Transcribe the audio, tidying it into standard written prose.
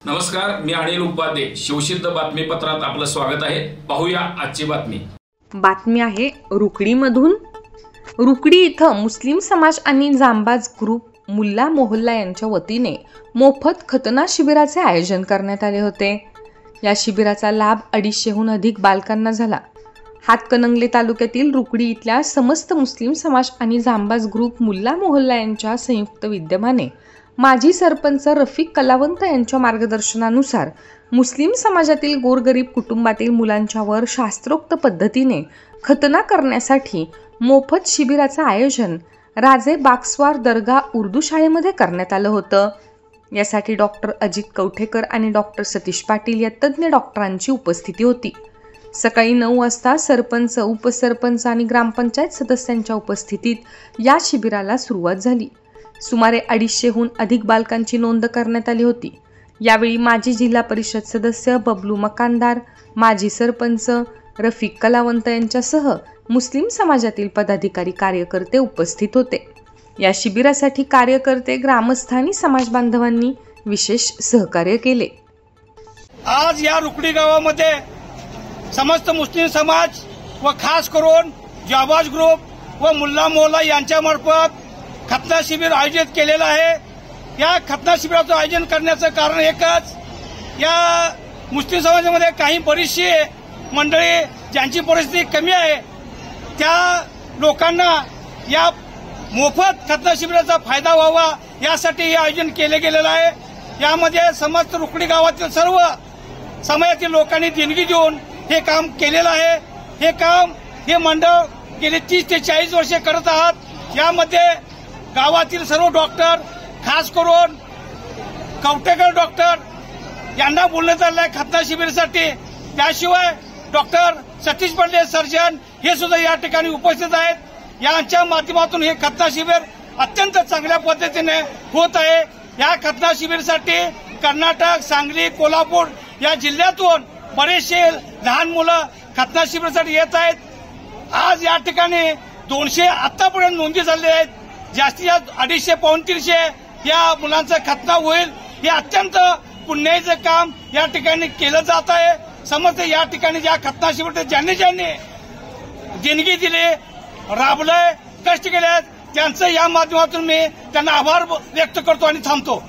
नमस्कार, मी अनिल उपाध्ये. शिवसिद्ध बातमीपत्रात आपलं स्वागत आहे. पाहूया आजची बातमी आहे रुकडीमधून. रुकडी इथं मुस्लिम समाज आणि जांबाज ग्रुप मुल्ला मोहल्ला यांच्या वतीने मोफत खतना शिबिराचे आयोजन करण्यात आले होते. या शिबिराचा लाभ 250हून अधिक बालकांना झाला. हातकणंगले तालुक्यातील रुकडी इथल्या समस्त मुस्लिम समाज आणि जांबाज ग्रुप मुल्ला मोहल्ला यांच्या संयुक्त विद्यमाने माजी सरपंच रफिक कलावंत यांच्या मार्गदर्शनानुसार मुस्लिम समाजातील गोरगरीब कुटुंबातील मुलांच्यावर शास्त्रोक्त पद्धतीने खतना करण्यासाठी मोफत शिबिराचं आयोजन राजे बागस्वार दर्गा उर्दू शाळेमध्ये करण्यात आलं होतं. यासाठी डॉक्टर अजित कवठेकर आणि डॉक्टर सतीश पाटील या तज्ज्ञ डॉक्टरांची उपस्थिती होती. सकाळी 9 वाजता सरपंच, उपसरपंच आणि ग्रामपंचायत सदस्यांच्या उपस्थितीत या शिबिराला सुरुवात झाली. सुमारे 250हून अधिक बालकांची नोंद करण्यात आली होती. यावेळी माजी जिल्हा परिषद सदस्य बबलू मकानदार, माजी सरपंच रफिक कलावंत यांच्यासह मुस्लिम समाजातील पदाधिकारी, कार्यकर्ते उपस्थित होते. या शिबिरासाठी कार्यकर्ते, ग्रामस्थ आणि समाज बांधवांनी विशेष सहकार्य केले. आज या रुकडी गावामध्ये समस्त मुस्लिम समाज व खास करून जाबाज ग्रुप व मुल्ला मोहल्ला यांच्यामार्फत खतना शिबिर आयोजित केलेलं आहे. या खतना शिबिराचं आयोजन करण्याचं कारण एकच, या मुस्लिम समाजामध्ये काही बरीचशी मंडळी ज्यांची परिस्थिती कमी आहे त्या लोकांना या मोफत खतना शिबिराचा फायदा व्हावा यासाठी हे आयोजन केले गेलेलं आहे. यामध्ये समस्त रुकडी गावातील सर्व समाजातील लोकांनी देणगी देऊन हे काम केलेलं आहे. हे काम हे मंडळ गेले 30 ते 40 वर्षे करत आहात. यामध्ये गावातील सर्व डॉक्टर, खास करून कवठेकर डॉक्टर यांना बोलण्यात आलं आहे खतना शिबिरासाठी. त्याशिवाय डॉक्टर सतीश पाटील सर्जन हे सुद्धा या ठिकाणी उपस्थित आहेत. यांच्या माध्यमातून हे खतना शिबिर अत्यंत चांगल्या पद्धतीने होत आहे. या खतना शिबिरासाठी कर्नाटक, सांगली, कोल्हापूर या जिल्ह्यातून बरेचसे लहान मुलं खतना शिबिरासाठी येत आहेत. आज या ठिकाणी 200 आतापर्यंत नोंदी झालेल्या आहेत. जास्तीत जास्त 250 पाऊण 300 या मुलांचा खतना होईल. हे अत्यंत पुण्याचं काम या ठिकाणी केलं जात आहे. समस्त या ठिकाणी ज्या खतना शिबिरात ज्यांनी देणगी दिली, राबलंय, कष्ट केले, त्यांचं या माध्यमातून मी त्यांना आभार व्यक्त करतो आणि थांबतो.